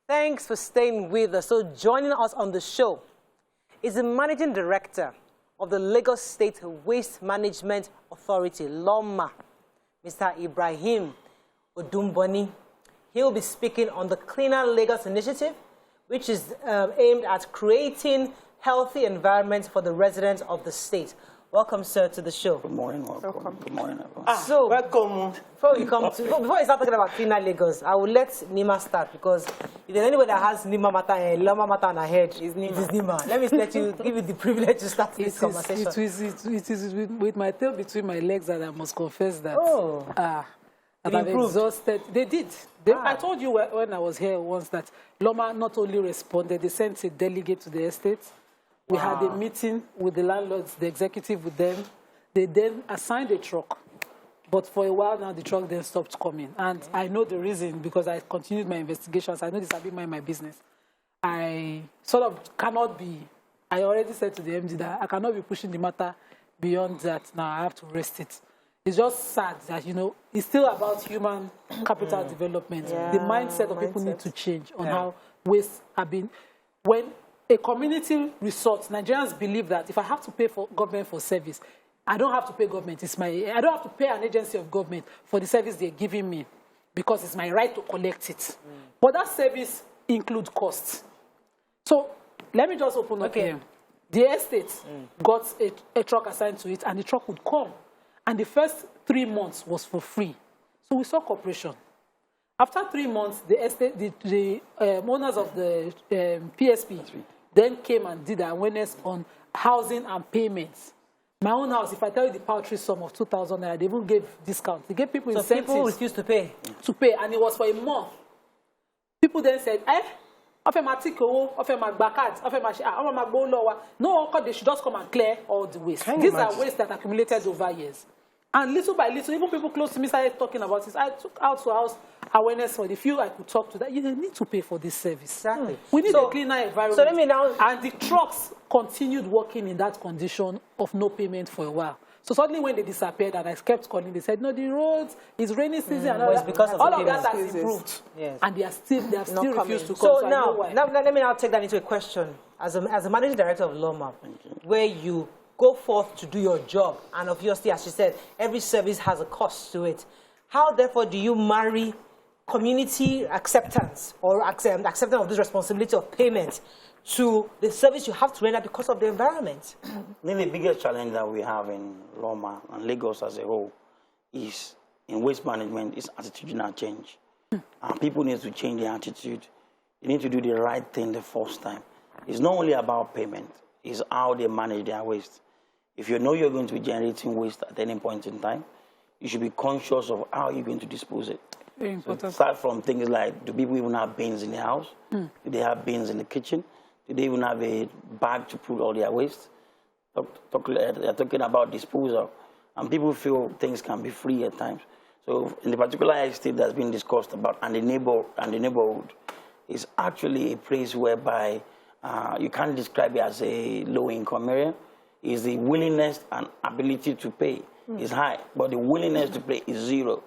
Thanks for staying with us. So joining us on the show is the Managing Director of the Lagos State Waste Management Authority, LAWMA, Mr. Ibrahim Odumboni. He'll be speaking on the Cleaner Lagos initiative, which is aimed at creating healthy environments for the residents of the state. Welcome, sir, to the show. Good morning, welcome. Good morning, everyone. So, welcome. Before we start talking about Cleaner Lagos, I will let Nima start, because if there's anybody that has Nima Mata and LAWMA Mata on her head, it is Nima. Let me give you the privilege to start this conversation. It is with my tail between my legs that I must confess that. That I've exhausted. They did. I told you when I was here once that LAWMA not only responded, they sent a delegate to the estate. We had a meeting with the landlords, the executive with them. They then assigned a truck. But for a while now, the truck then stopped coming. And I know the reason, because I continued my investigations. I know this has been my business. I sort of cannot be, I already said to the MD that I cannot be pushing the matter beyond that. Now I have to rest it. It's just sad that, you know, it's still about human capital development. Yeah, the mindset of people need to change on how waste have been. When a community resort, Nigerians believe that if I have to pay for government for service, I don't have to pay government. I don't have to pay an agency of government for the service they're giving me, because it's my right to collect it. But that service includes costs. So let me just open up here. The estate got a truck assigned to it, and the truck would come. And the first 3 months was for free. So we saw cooperation. After 3 months, the estate, the owners of the PSP then came and did awareness on housing and payments. My own house, if I tell you the paltry sum of 2,000 naira, they even gave discounts. They gave people incentives. So people refused to pay? To pay, and it was for a month. People then said, no, they should just come and clear all the waste. These are wastes that accumulated over years. And little by little, even people close to me started talking about this. I took house-to-house awareness for the few I could talk to, that you need to pay for this service. Exactly. We need a cleaner environment. So let me now... And the trucks continued working in that condition of no payment for a while. So suddenly when they disappeared and I kept calling, they said, no, the roads, it's rainy season. And all of that has improved. Yes. And they have still refused to come. So now let me now take that into a question. As a managing director of LAWMA, where you go forth to do your job, and obviously, as you said, every service has a cost to it. How, therefore, do you marry community acceptance or acceptance of this responsibility of payment to the service you have to render because of the environment? Maybe the biggest challenge that we have in LAWMA and Lagos as a whole is in waste management is attitudinal change. And people need to change their attitude. They need to do the right thing the first time. It's not only about payment, it's how they manage their waste. If you know you're going to be generating waste at any point in time, you should be conscious of how you're going to dispose it. Very important. So start from things like, do people even have bins in the house? Do they have bins in the kitchen? Do they even have a bag to put all their waste? They're talking about disposal. And people feel things can be free at times. So in the particular estate that's been discussed about, and the neighborhood is actually a place whereby you can't describe it as a low-income area. Is the willingness and ability to pay is high, but the willingness to pay is zero.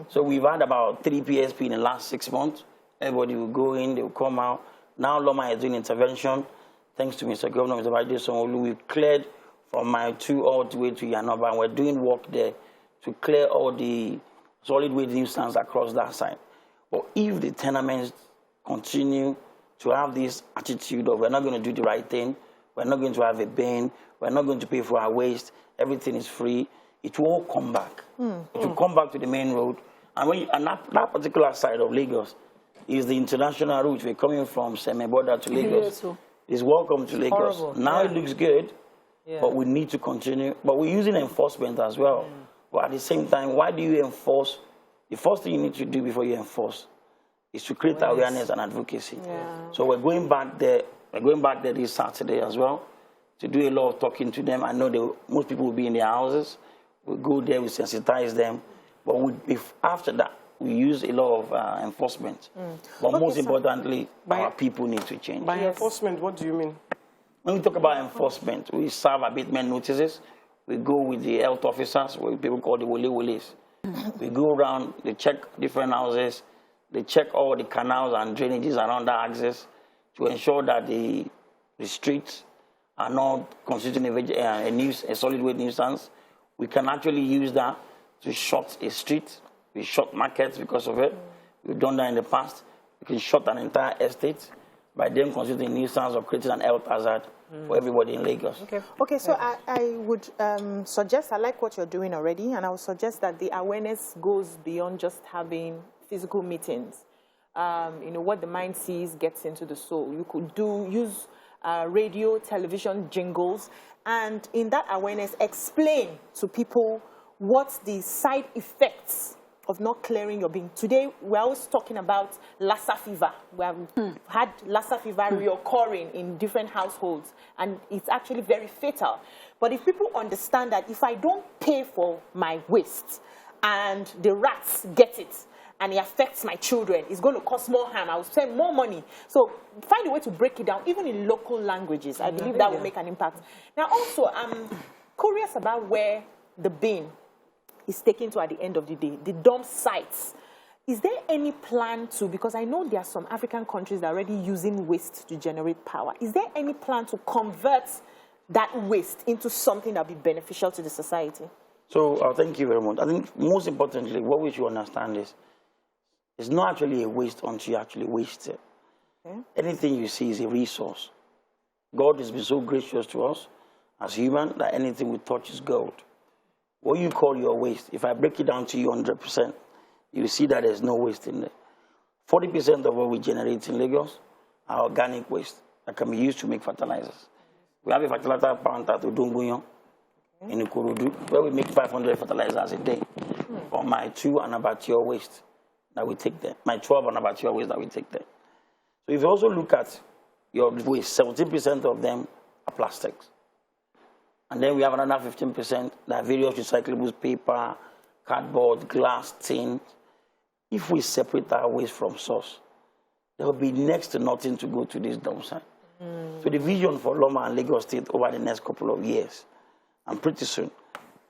So we've had about 3 PSP in the last 6 months. Everybody will go in, they will come out. Now LAWMA is doing intervention. Thanks to Mr. Governor, Mr. Babajide Sanwo-Olu, we've cleared from Mile 2 all the way to Yanoba, and we're doing work there to clear all the solid waste nuisance across that side. But if the tenements continue to have this attitude of we're not going to do the right thing, we're not going to have a bin, we're not going to pay for our waste, everything is free, it will all come back. It will come back to the main road. And that particular side of Lagos is the international route. We're coming from Seme-Border to Lagos. It's welcome to Lagos. Horrible. Now it looks good, but we need to continue. But we're using enforcement as well. But at the same time, why do you enforce? The first thing you need to do before you enforce is to create awareness and advocacy. So we're going back there. We're going back there this Saturday as well to do a lot of talking to them. I know most people will be in their houses. We'll go there, we sensitize them. But after that, we use a lot of enforcement. But most importantly, our people need to change. By enforcement, what do you mean? When we talk about enforcement, we serve abatement notices. We go with the health officers, what people call the wole-woles. We go around, they check different houses, They check all the canals and drainages around that access to ensure that the streets are not constituting a solid waste nuisance. We can actually use that to shut a street. We shut markets because of it. We've done that in the past. We can shut an entire estate by them constituting a nuisance or creating an health hazard for everybody in Lagos. Okay, so I would suggest, I like what you're doing already, and I would suggest that the awareness goes beyond just having physical meetings. You know, what the mind sees gets into the soul. You could use radio, television, jingles, and in that awareness, explain to people what the side effects of not clearing your bin. Today, we're always talking about Lassa fever. We have had Lassa fever reoccurring in different households, and it's actually very fatal. But if people understand that if I don't pay for my waste and the rats get it, and it affects my children, it's going to cost more harm. I will spend more money. So find a way to break it down, even in local languages. I believe that will make an impact. Now, also, I'm curious about where the bin is taken to at the end of the day, the dump sites. Is there any plan to, because I know there are some African countries that are already using waste to generate power. Is there any plan to convert that waste into something that will be beneficial to the society? So thank you very much. I think most importantly, what we should understand is, it's not actually a waste until you actually waste it. Okay. Anything you see is a resource. God has been so gracious to us as human that anything we touch is gold. What you call your waste, if I break it down to you 100%, you see that there's no waste in there. 40% of what we generate in Lagos are organic waste that can be used to make fertilizers. We have a fertilizer plant at Udunguyon in Ikorodu, where we make 500 fertilizers a day from my 2 and abattoir waste that we take there, my 12 and abattoir waste that we take there. So if you also look at your waste, 70% of them are plastics. And then we have another 15% that are various recyclables, paper, cardboard, glass, tin. If we separate our waste from source, there will be next to nothing to go to this dump site. So the vision for LAWMA and Lagos State over the next couple of years, and pretty soon,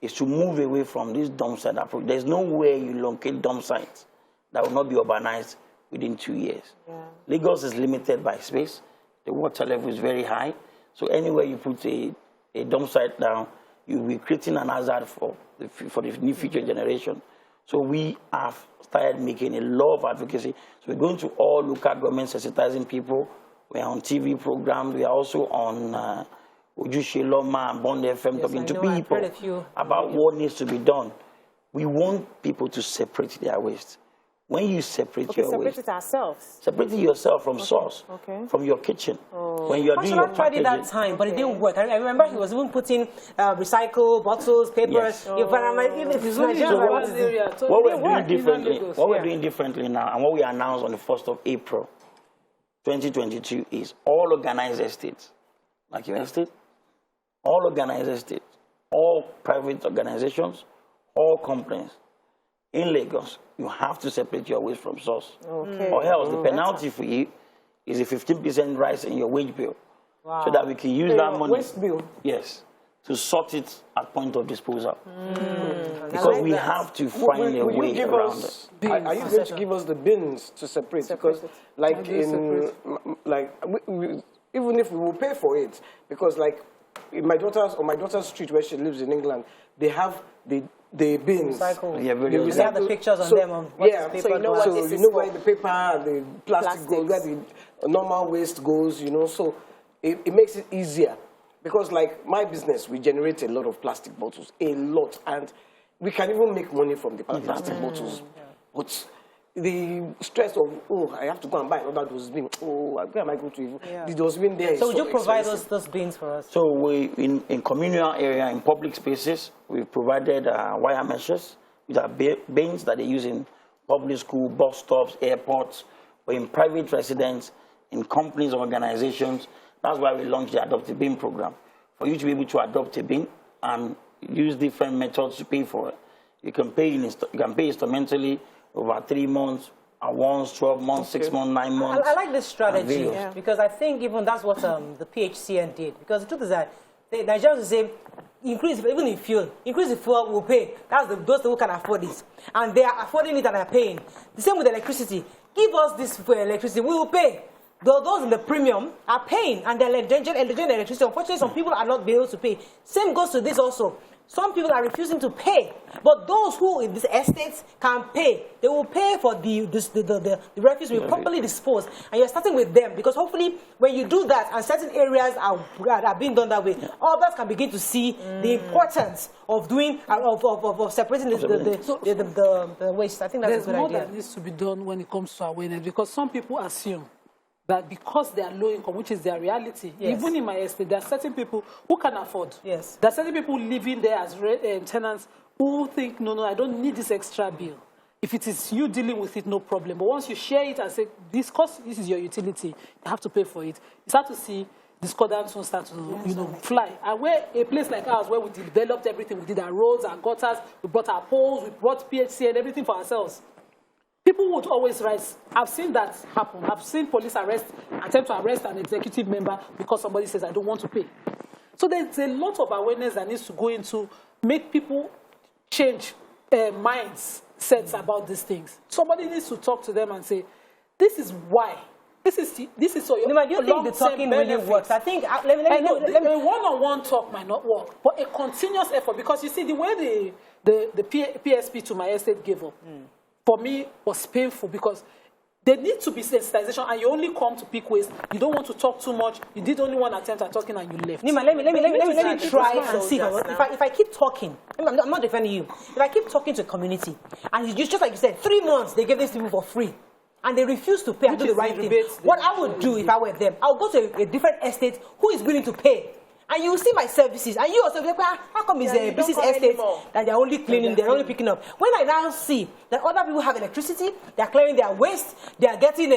is to move away from this dump site approach. There's no way you locate dump sites that will not be urbanized within 2 years. Lagos is limited by space. The water level is very high. So anywhere you put a dump site down, you'll be creating an hazard for the new future generation. So we have started making a lot of advocacy. So we're going to all local governments, sensitizing people. We're on TV programs. We are also on Ojushe LAWMA and Bond FM, talking to people about what needs to be done. We want people to separate their waste. When you separate your waste, separate it ourselves. Separate yourself from source, from your kitchen. When you're doing your packaging. I tried it that time, but it didn't work. I remember he was even putting recycled bottles, papers. What we're doing differently now, and what we announced on the 1st of April, 2022, is all organized estates, like your estate, all organized estates, all private organizations, all companies in Lagos, you have to separate your waste from source. Or else the penalty for you is a 15% rise in your wage bill. So that we can use that money. Waste bill? Yes. To sort it at point of disposal. Because we have to find a way around it. Are you going to give us the bins to separate? Because like even if we will pay for it, because like in my daughter's street where she lives in England, they have the bins. They have the pictures on them of what paper. So you know you know where the paper and the plastic goes, where the normal waste goes, you know, so it makes it easier. Because like my business, we generate a lot of plastic bottles, a lot, and we can even make money from the plastic bottles. But the stress of, I have to go and buy another dustbin. Where am I going to the dustbin there? So would you provide those bins for us? So we, in communal area, in public spaces, we've provided wire meshes with our bins that they use in public school, bus stops, airports, or in private residence, in companies or organizations. That's why we launched the Adopt a Bin program. For you to be able to adopt a bin and use different methods to pay for it. You can pay instrumentally over 3 months, at once, 12 months, 6 months, 9 months. I like this strategy because I think even that's what the PHCN did. Because the truth is that the Nigerians will say, increase, even in fuel, increase the fuel, we'll pay. That's those who can afford it. And they are affording it and are paying. The same with electricity. give us this for electricity, we will pay. Those in the premium are paying, and they're enjoying electricity. Unfortunately, some people are not able to pay. Same goes to this also. Some people are refusing to pay, but those who in these estates can pay, they will pay for the refuse to be properly disposed. And you're starting with them, because hopefully when you do that, and certain areas are being done that way, others can begin to see the importance of doing of separating the waste. I think that's a good idea. There's more that needs to be done when it comes to awareness, because some people assume that because they are low income, which is their reality, even in my estate, there are certain people who can afford. Yes. There are certain people living there as tenants who think, no, I don't need this extra bill. If it is you dealing with it, no problem. But once you share it and say, this is your utility, you have to pay for it, you start to see discordance will start to fly. And where a place like ours, where we developed everything, we did our roads, our gutters, we brought our poles, we brought PHC and everything for ourselves. People would always rise. I've seen that happen. I've seen police attempt to arrest an executive member because somebody says, I don't want to pay. So there's a lot of awareness that needs to go into make people change mindsets about these things. Somebody needs to talk to them and say, this is why. This is so your do you think the talking really works? I think, let me a one-on-one talk might not work, but a continuous effort, because you see, the way the PSP to my estate gave up, for me, was painful, because there needs to be sensitization, and you only come to pick waste. You don't want to talk too much. You did only one attempt at talking, and you left. Nima, let me try and see. If I keep talking, I'm not defending you. If I keep talking to a community, and just like you said, 3 months they gave this people for free, and they refuse to pay and do the right thing, what I would do if I were them, I would go to a different estate who is willing to pay. And you will see my services, and you also be like, how come it's a business estate that they're only cleaning, they're only picking up? When I now see that other people have electricity, they're clearing their waste, they're getting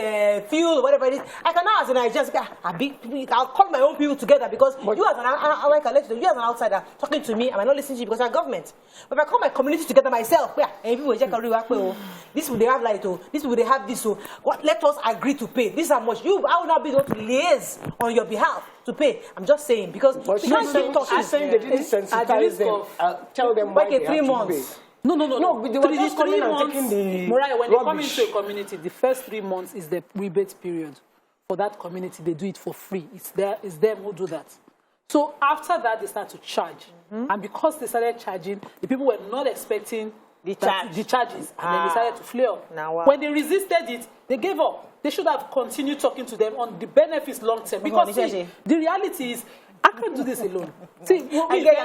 fuel, whatever it is, I can now, as an Nigerian, I'll call my own people together, because you as an outsider talking to me, I might not listen to you because I'm government. But if I call my community together myself, this will they have light, this will they have this, let us agree to pay. This is how much. I will not be able to liaise on your behalf to pay. I'm just saying, because but you can't keep talking. I'm saying they didn't sensitize them. Tell them why they 3 months. No, but they were just coming and taking the Mariah, when they come into a community, the first 3 months is the rebate period. For that community, they do it for free. It's them who do that. So after that, they start to charge. And because they started charging, the people were not expecting the charges. And then they started to flare up. When they resisted it, they gave up. They should have continued talking to them on the benefits long term. Because see, the reality is, I can't do this alone. See, I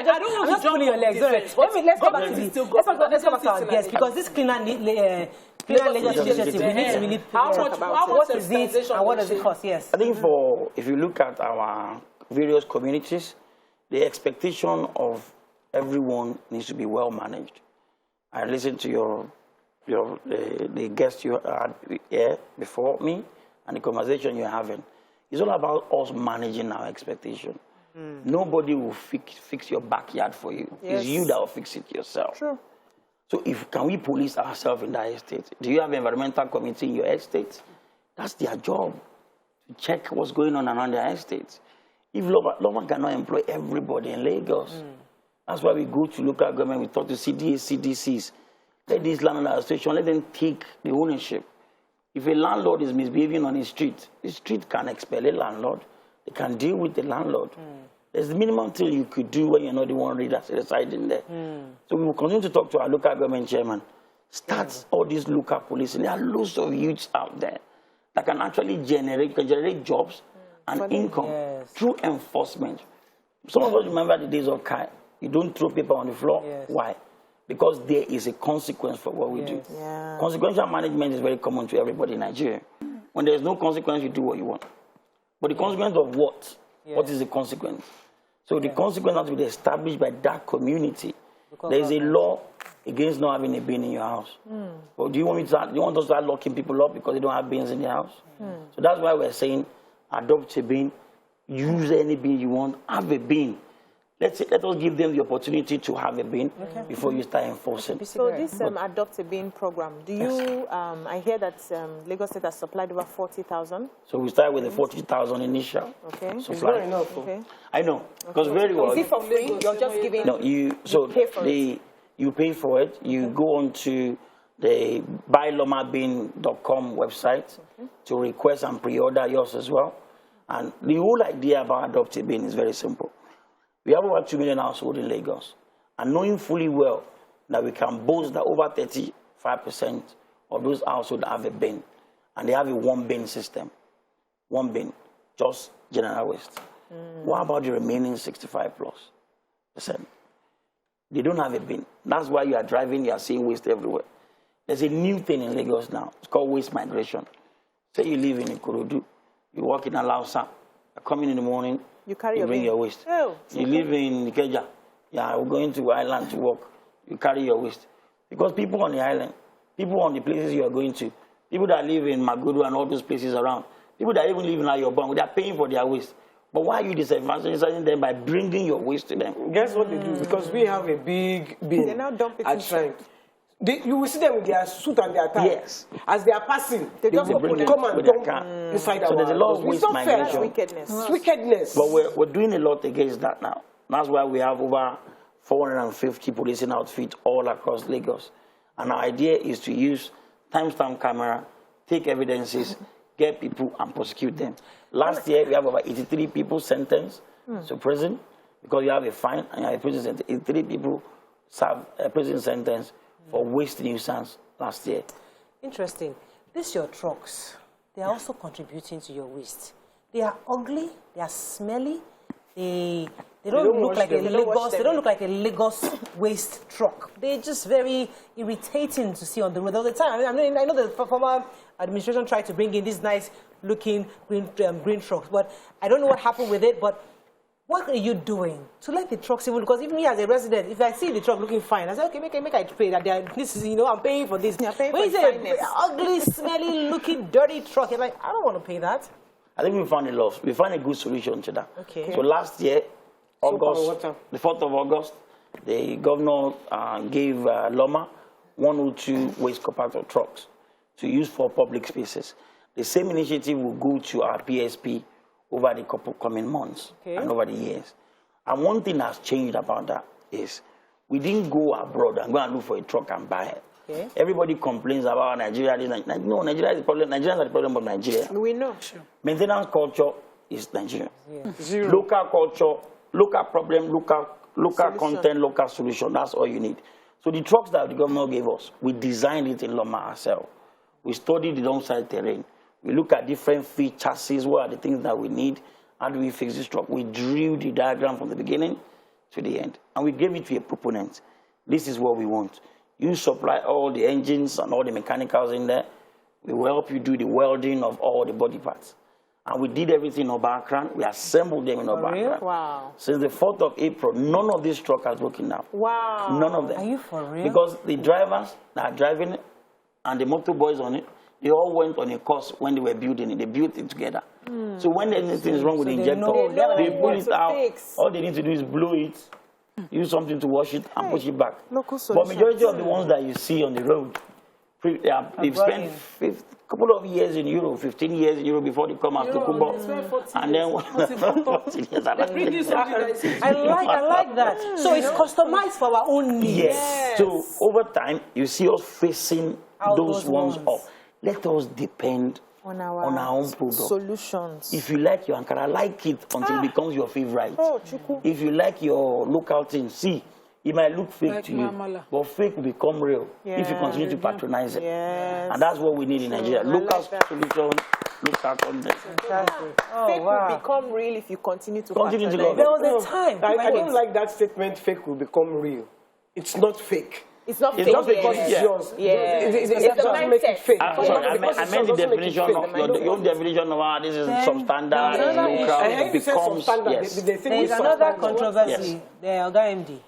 don't want to jump on your legs. Let's go back to this. Let's go back to our guests, because this cleaner legislation, we need to really talk about what is it and what does it cost. Yes. I think if you look at our various communities, the expectation of everyone needs to be well managed. I listened to the guest you had here before me and the conversation you're having. It's all about us managing our expectation. Nobody will fix your backyard for you. Yes. It's you that will fix it yourself. Sure. So can we police ourselves in that estate? Do you have an environmental committee in your estate? That's their job, to check what's going on around their estates. If LAWMA cannot employ everybody in Lagos, that's why we go to local government, we talk to CDAs, CDCs. Let this landlord association, let them take the ownership. If a landlord is misbehaving on his street, the street can expel a landlord. They can deal with the landlord. There's the minimum thing you could do when you're not the one residing there. So we will continue to talk to our local government chairman. Start all these local policing. There are loads of youths out there that can actually generate jobs and income through enforcement. Some of us remember the days of Kai. You don't throw paper on the floor. Why? Because there is a consequence for what we do. Consequential management is very common to everybody in Nigeria. When there is no consequence, you do what you want. But the consequence of what? What is the consequence? So the consequence has to be established by that community. Because there is a law against not having a bin in your house. But do you want us to start locking people up because they don't have bins in their house? So that's why we're saying adopt a bin, use any bin you want, have a bin. Let us give them the opportunity to have a bin before you start enforcing. So this Adopt a Bin program, do you, I hear that Lagos State has supplied over 40,000? So we start with the 40,000 initial supply. It's not enough. I know, because very well. Is it for free? You're just giving, no, you pay for it, you go on to the buylawmabin.com website to request and pre-order yours as well. And the whole idea about adopting bin is very simple. We have over 2 million households in Lagos, and knowing fully well that we can boast that over 35% of those households have a bin, and they have a one-bin system. One bin, just general waste. What about the remaining 65+%? They don't have a bin. That's why you are driving, you are seeing waste everywhere. There's a new thing in Lagos now. It's called waste migration. Say you live in Ikorodu, you work in Alausa, you come in the morning, you bring your waste. Oh, you live in Ikeja, we're going to island to work, you carry your waste. Because people on the island, people on the places you are going to, people that live in Magodo and all those places around, people that even live in Ayobong, they are paying for their waste. But why are you disadvantaging them by bringing your waste to them? Guess what they do? Because we have a big bin. They now dump it at shrine. You will see them with their suit and their tie. Yes. As they are passing, they just will open come and dump inside our. So there's a lot of waste migration. It's wickedness. It's wickedness. But we're doing a lot against that now. That's why we have over 450 policing outfits all across Lagos. And our idea is to use timestamp camera, take evidences, get people and prosecute them. Last year, we have about 83 people sentenced to prison because you have a fine and you have a prison sentence. 83 people serve a prison sentence for waste nuisance last year. Interesting. These your trucks, they are also contributing to your waste. They are ugly, they are smelly, they don't look like a Lagos waste truck. They're just very irritating to see on the road all the time. I mean, I know the former administration tried to bring in these nice looking green trucks, but I don't know what happened with it. But what are you doing to let the trucks even? Because even me as a resident, if I see the truck looking fine, I say, okay, make I pay that. This is, I'm paying for this. You're paying when for you say ugly, smelly, looking, dirty truck, you're like, I don't want to pay that. I think we found a good solution to that. Okay. So last year, August, the 4th of August, the governor gave LAWMA 102 waste compactor trucks to use for public spaces. The same initiative will go to our PSP over the coming months and over the years. And one thing that's changed about that is we didn't go abroad and go and look for a truck and buy it. Okay. Everybody complains about Nigeria. No, Nigeria is the problem. Nigerians are the problem of Nigeria. We know. Sure. Maintenance culture is Nigeria. Yeah. Local culture, local problem, local content, local solution. That's all you need. So the trucks that the governor gave us, we designed it in LAWMA ourselves. We studied the downside terrain. We look at different feed chassis. What are the things that we need? How do we fix this truck? We drew the diagram from the beginning to the end. And we gave it to a proponent. This is what we want. You supply all the engines and all the mechanicals in there. We will help you do the welding of all the body parts. And we did everything in our background. We assembled them in our background. Wow. Since the 4th of April, none of these trucks has broken down. Wow. None of them. Are you for real? Because the drivers that are driving it and the motor boys on it, they all went on a course when they were building it. They built it together. So when anything is wrong with the injector, they pull it out. All they need to do is blow it, use something to wash it, and push it back. But majority of the ones that you see on the road, they've spent a couple of years in Europe, 15 years in Europe before they come out to Kubo. And then I like that. So it's customized for our own needs. Yes. So over time, you see us facing those ones up. Let us depend on our own product. Solutions. If you like your Ankara, like it until it becomes your favorite. If you like your local thing, see, it might look fake to you, but fake will become real if you continue to patronize it. And that's what we need in Nigeria. Local solutions, local content. Fake will become real if you continue to patronize. There was a time. I don't like that statement, fake will become real. It's not fake. It's not fake. It's not because it's yours. It doesn't make it fake. Sorry, I meant the definition of your definition of this is substandard, local. It becomes There is another controversy. The Oga MD.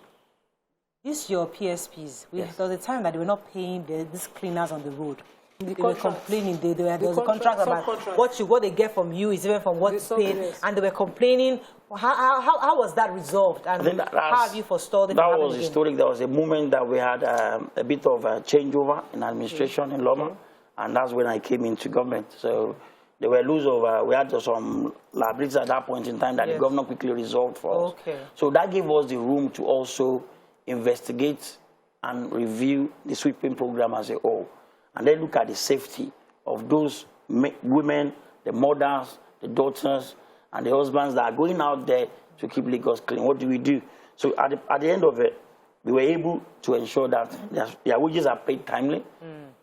These your PSPs. There was a time that they were not paying these cleaners on the road. They were complaining. There was a contract about what they get from you is even from what's paid, and they were complaining. How was that resolved? And how have you forestalled it? That was historic. There was a moment that we had a bit of a changeover in administration in LAWMA, and that's when I came into government. So there were we had some liabilities at that point in time that the governor quickly resolved for us. So that gave us the room to also investigate and review the sweeping program as a whole, and then look at the safety of those women, the mothers, the daughters, and the husbands that are going out there to keep Lagos clean. What do we do? So at the end of it, we were able to ensure that their wages are paid timely.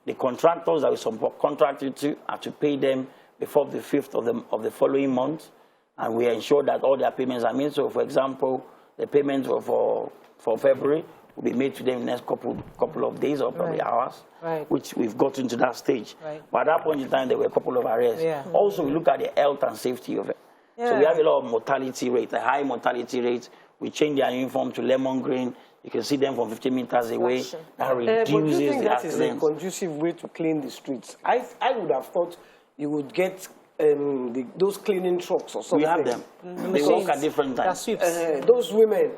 The contractors that we subcontracted to are to pay them before the 5th of the following month, and we ensure that all their payments are made. So, for example, the payment for February will be made to them in the next couple of days or probably hours, which we've gotten to that stage. But at that point in time, there were a couple of arrests. Also, we look at the health and safety of it. So we have a lot of mortality rate, a high mortality rate. We change their uniform to lemon green. You can see them from 50 meters away. That reduces but do you think the that is a conducive way to clean the streets? I would have thought you would get those cleaning trucks or something. We have them. They work at different times. Those women,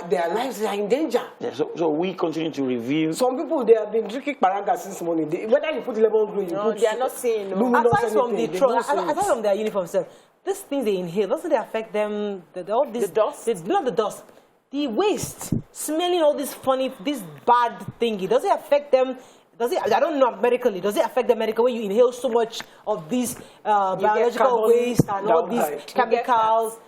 their lives are in danger. Yeah, so we continue to review. Some people, they have been drinking paranga since morning. Whether you put lemon green, they are not seeing. Aside from the truck, aside from their uniforms, these things they inhale, doesn't it affect them? All this, the dust? Not the dust. The waste, smelling all this funny, this bad thingy, does it affect them? Does it? I don't know medically. Does it affect them medically when you inhale so much of these biological waste and all these chemicals?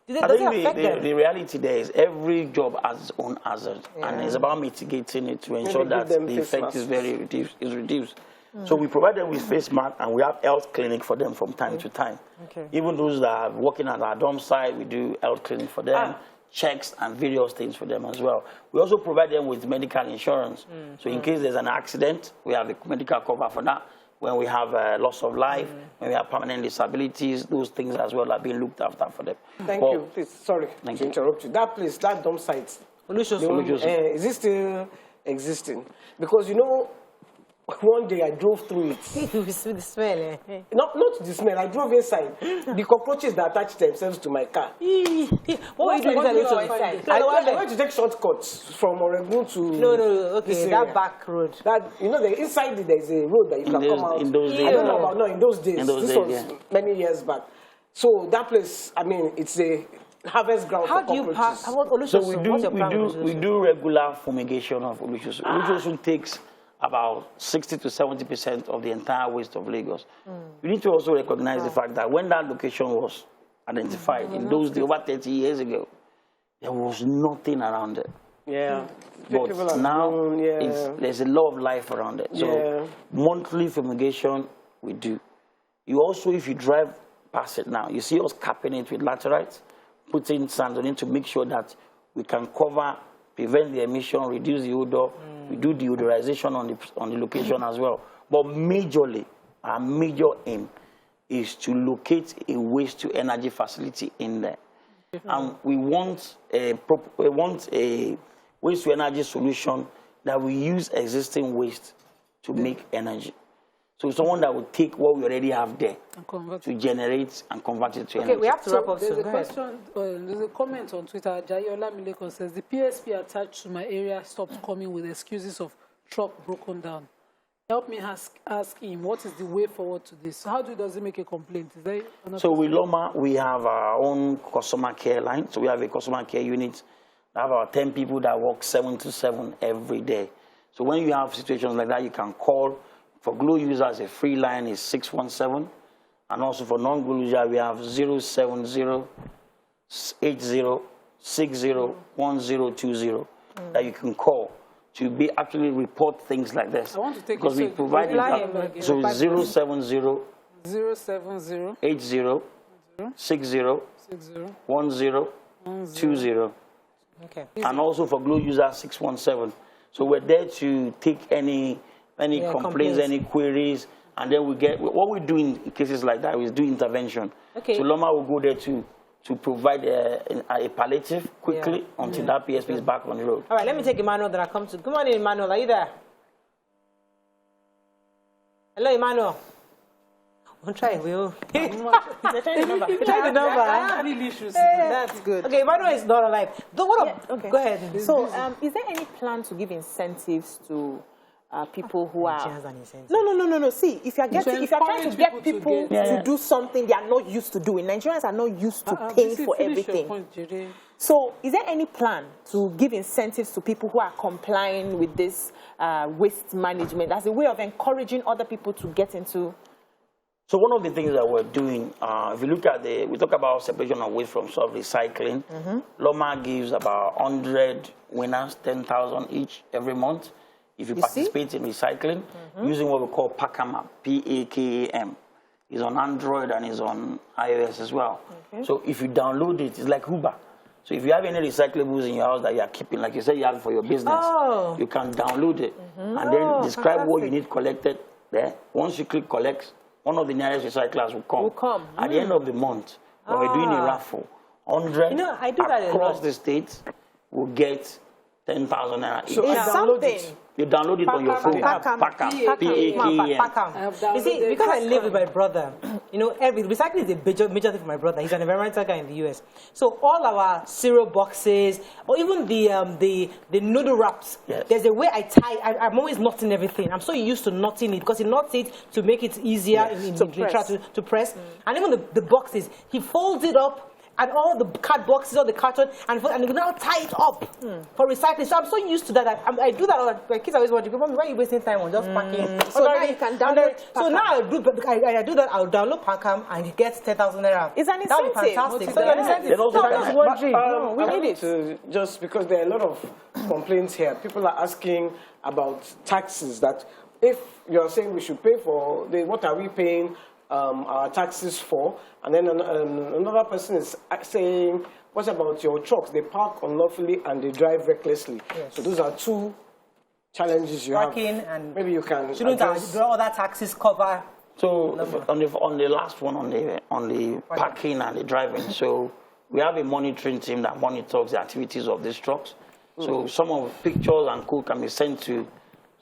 Does it affect them? The reality there is every job has its own hazard, and it's about mitigating it to ensure that the effect is reduced. So we provide them with face masks, and we have health clinic for them from time to time. Even those that are working at our dorm site, we do health clinic for them. Checks and various things for them as well. We also provide them with medical insurance. So in case there's an accident, we have a medical cover for that. When we have loss of life, when we have permanent disabilities, those things as well are being looked after for them. Thank you. Please, sorry to interrupt you. That place, that dump site, is it still existing? Because, you know, one day I drove through it. With the smell, Not the smell. I drove inside. The cockroaches that attached themselves to my car. What were you doing inside? I went to take shortcuts from Oregon to... No, that back road. That, you know, inside there is a road that you can come out. In those days. I don't know about, no, in those days. This was many years back. So that place, I mean, it's a harvest ground for cockroaches. So we do regular fumigation of Olusosun. Olusosun takes about 60 to 70% of the entire waste of Lagos. We need to also recognize the fact that when that location was identified in those days, over 30 years ago, there was nothing around it. But now there's a lot of life around it. So monthly fumigation we do. You also, if you drive past it now, you see us capping it with laterites, putting sand on it to make sure that we can cover, prevent the emission, reduce the odor. We do deodorization on the location as well. But majorly, our major aim is to locate a waste-to-energy facility in there. And we want a waste-to-energy solution that will use existing waste to make energy. So someone that will take what we already have there to generate and convert it to energy. Okay, we have to wrap up soon. There's a question, there's a comment on Twitter. Jayola Mileko says, the PSP attached to my area stopped coming with excuses of truck broken down. Help me ask him, what is the way forward to this? So how does he make a complaint? Is there so with LAWMA, we have our own customer care line. So we have a customer care unit. We have about 10 people that work 7 to 7 every day. So when you have situations like that, you can call. For Glo users, a free line is 617. And also for non-Glo users, we have 070-80-60-1020 that you can call to be actually report things like this. I want to take because we provide so 070 80 60 1020. Okay. And also for Glo users 617. So we're there to take any complaints, any queries, and then we get what we do in cases like that is do intervention. Okay. So LAWMA will go there to provide a palliative quickly until that PSP is back on the road. All right, let me take Emmanuel that I come to. Good morning, Emmanuel. Are you there? Hello, Emmanuel. We'll try. We'll try the number. I have real issues. That's good. Okay, Emmanuel is not alive. Okay. Go ahead. So, is there any plan to give incentives to people who are... Nigerians and incentives. No. See, if you're trying to get people to do something they are not used to doing, Nigerians are not used to paying for everything. So, is there any plan to give incentives to people who are complying with this waste management as a way of encouraging other people to get into? So one of the things that we're doing, if you look at we talk about separation of waste from soft recycling. LAWMA gives about 100 winners 10,000 each every month. If you participate in recycling, using what we call PAKAM app, P-A-K-A-M. It's on Android and it's on iOS as well. So if you download it, it's like Uber. So if you have any recyclables in your house that you are keeping, like you said you have it for your business, you can download it and then describe what you need collected there. Once you click collect, one of the nearest recyclers will come. At the end of the month, when we're doing a raffle, 100 I do that across the state will get 10,000 naira. So it's something. You download it on your phone. PAKAM. You see, because I live with my brother, recycling is a major thing for my brother. He's an environmental guy in the US. So all our cereal boxes, or even the noodle wraps, there's a way I tie. I'm always knotting everything. I'm so used to knotting it because he knots it to make it easier to press. And even the boxes, he folds it up. And all the card boxes, all the carton, and you now tie it up for recycling. So I'm so used to that. I do that. My kids always want to go, Mommy, why are you wasting time on just packing? So now you can download. So now I do that. I'll download PAKAM and get 10,000 naira. It's an incentive. That would be fantastic. So an incentive. We need it. Just because there are a lot of complaints here, people are asking about taxes. That if you're saying we should pay for what are we paying our taxes for, and then another person is saying, what about your trucks? They park unlawfully and they drive recklessly. So those are two challenges you have. And maybe you can shouldn't other taxes cover? So on the last one, on the parking and the driving, so we have a monitoring team that monitors the activities of these trucks. So some of the pictures and code can be sent to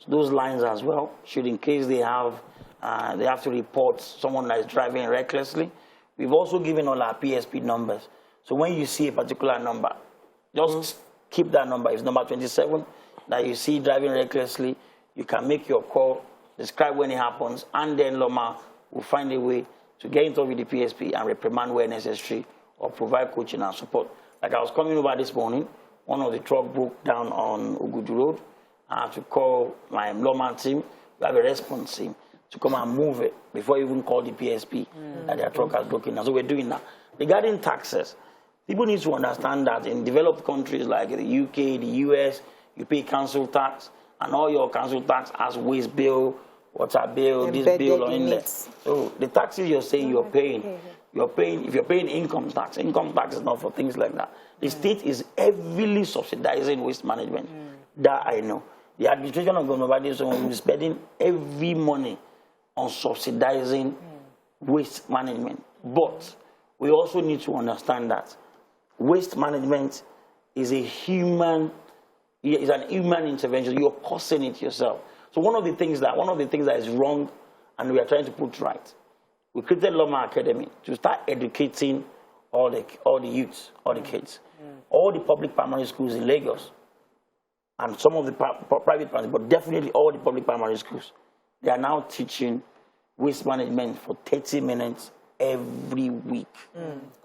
those lines as well, should in case they have to report someone that is driving recklessly. We've also given all our PSP numbers. So when you see a particular number, just keep that number. It's number 27 that you see driving recklessly. You can make your call, describe when it happens, and then LAWMA will find a way to get in touch with the PSP and reprimand where necessary or provide coaching and support. Like I was coming over this morning, one of the truck broke down on Ugudu Road. I had to call my LAWMA team. We have a response team to come and move it before you even call the PSP that their truck has broken down. So we're doing that. Regarding taxes, people need to understand that in developed countries like the UK, the US, you pay council tax, and all your council tax has waste bill, water bill, this bill or in there. So the taxes you're saying you're paying, if you're paying income tax is not for things like that. The state is heavily subsidizing waste management. That I know. The administration of Governor Babajide Sanwo-Olu is spending every money on subsidizing waste management. But we also need to understand that waste management is an human intervention. You're causing it yourself. So one of the things that is wrong and we are trying to put right, we created LAWMA Academy to start educating all the youths, all the kids, all the public primary schools in Lagos, and some of the private ones, but definitely all the public primary schools. They are now teaching waste management for 30 minutes every week.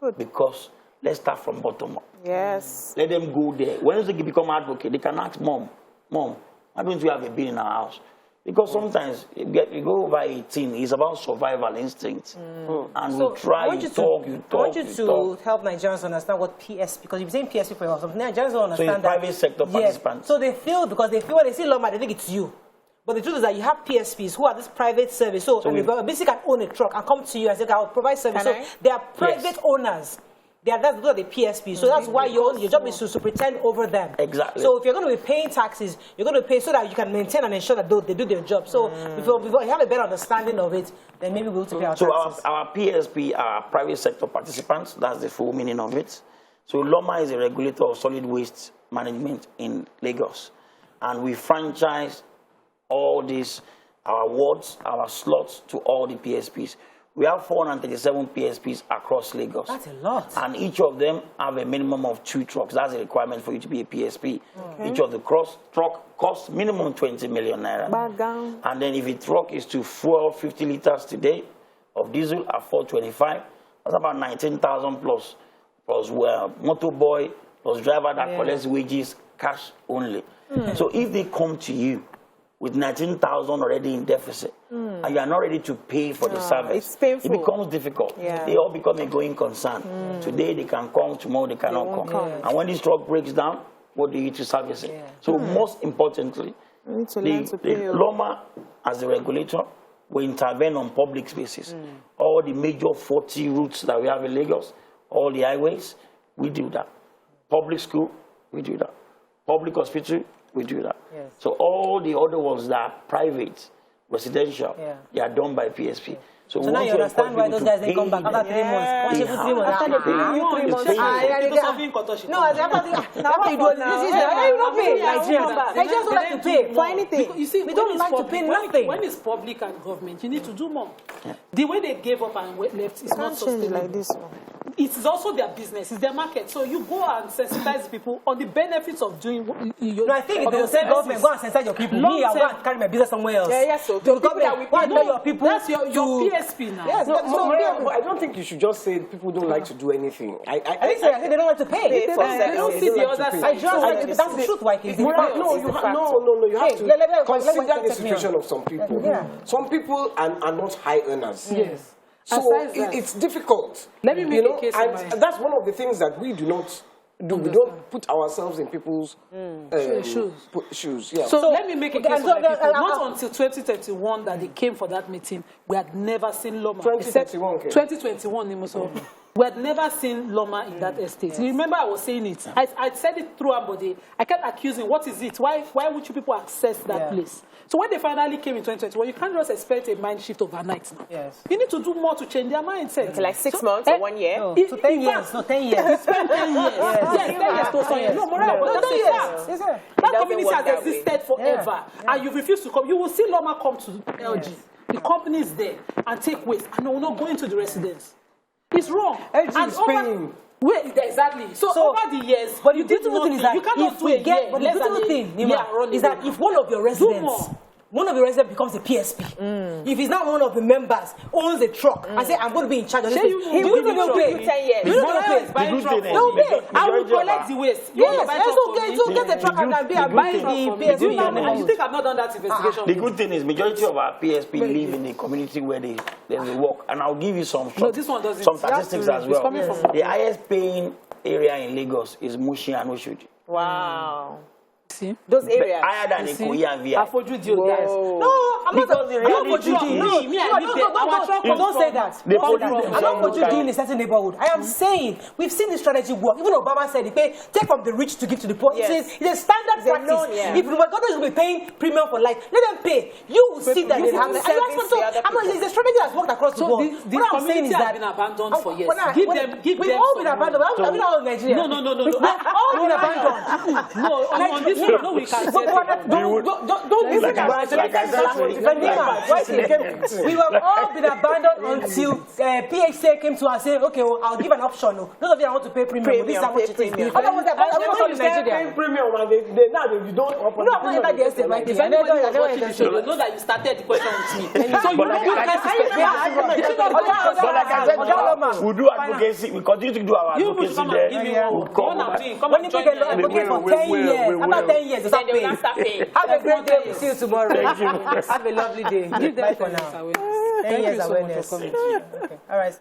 Good. Because let's start from bottom up. Yes. Let them go there. When they become advocate, they can ask Mom, why don't we have a bill in our house? Because sometimes you go over 18, it's about survival instincts. And so we try, you talk. I want you to help Nigerians understand what PSP, because you've been saying PSP for a while. Nigerians don't understand that. Private sector participants. So they feel, when they see LAWMA, they think it's you. But the truth is that you have PSPs who are this private service. So basically can own a truck and come to you and say, I'll provide service. So they are private owners. That's the PSP. So that's why your job is to pretend over them. Exactly. So if you're going to be paying taxes, you're going to pay so that you can maintain and ensure that they do their job. So before you have a better understanding of it, then maybe we'll pay our taxes. So our PSP are private sector participants. That's the full meaning of it. So LAWMA is a regulator of solid waste management in Lagos. And we franchise all these, our wards, our slots to all the PSPs. We have 437 PSPs across Lagos. That's a lot. And each of them have a minimum of 2 trucks. That's a requirement for you to be a PSP. Each of the truck costs minimum 20 million naira. And then if a truck is to fuel 50 liters today of diesel at 425, that's about 19,000 plus motorboy, plus driver that collects wages, cash only. So if they come to you with 19,000 already in deficit, and you are not ready to pay for the service, it becomes difficult. They all become a going concern. Today they can come, tomorrow they cannot come. And when this truck breaks down, what do you do to service it? So most importantly, the LAWMA, as the regulator, will intervene on public spaces. All the major 40 routes that we have in Lagos, all the highways, we do that. Public school, we do that. Public hospital, we do that. So all the other ones that are private, residential, they are done by PSP. So now you understand why those guys didn't come back after 3 months. No, after they pay Nigerians don't like to pay for anything. You see, we don't like to pay nothing. When it's public and government, you need to do more. The way they gave up and left is not sustainable. Like this. It is also their business, it's their market. So you go and sensitize people on the benefits of doing your. No, I think if they say government, go and sensitize your people. Me, I want to carry my business somewhere else. So the government, want to know your people. That's your PSP now. Yes, I don't think you should just say people don't like to do anything. I think they don't like to pay. They don't see the other side. That's the truth, YK. No, you have to consider the situation of some people. Some people are not high earners. Yes. So it's difficult. Let me make a case. And that's one of the things that we do not do. We don't put ourselves in people's shoes. Yeah. So let me make a case for my people. Not until 2021 that they came for that meeting, we had never seen LAWMA. 2021. 2021, we had never seen LAWMA in that estate. You remember I was saying it. I said it through everybody. I kept accusing, what is it? Why would you people access that place? So when they finally came in 2021, you can't just expect a mind shift overnight now. Yes. You need to do more to change their mindset. Like 6 months or 1 year? No, 10 years. No, 10 years. You spend 10 years. Yes, 10 years to 10 years. No, Morel, that's a fact. That community has existed forever. And you refuse to come. You will see LAWMA come to LG. The company is there and take waste. And they will not go into the residence. It's wrong. LG is paying. Wait, exactly. So over the years, but the beautiful thing is that you cannot do it yet. But the beautiful thing, Nima, is that if one of your residents becomes a PSP. If he's not one of the members, owns a truck, and say, I'm going to be in charge of this, he will not pay. 10 years. He will not pay. I will collect the waste. Yes, so get the truck and be buying the PSP. You think I've not done that investigation? The good thing is, majority of our PSP live in the community where they work. And I'll give you some statistics as well. The highest paying area in Lagos is Mushi and Oshodi. Wow. See? Those areas. Higher than Ikoyi and VI. No, I'm not Because the reality don't say that. I'm not for you in a certain neighborhood. I am saying we've seen this strategy work. Even Obama said take from the rich to give to the poor. It's a standard practice. If the government will be paying premium for life, let them pay. You will see that they have. It's a strategy that's worked across the board. What I'm saying is that been abandoned for years. We've all been abandoned. I've been all in Nigeria. No. We've all been abandoned. No, on this one, no, we can say that. Don't listen to we were all been abandoned until PHC came to us saying, okay, well, I'll give an option. Those of you that want to pay premium, this is how much it is. Otherwise, paying premium and you don't open. No, I'm not the estate, right? If anyone is watching the show, you know that you started the question with me. So you know you guys but like I said, we do advocacy. We continue to do our advocacy there. When you get advocate for 10 years, after 10 years, it's not paying. Have a great day. We'll see you tomorrow. Thank you. Have a lovely day. Bye for now. 10 years awareness. Okay. All right.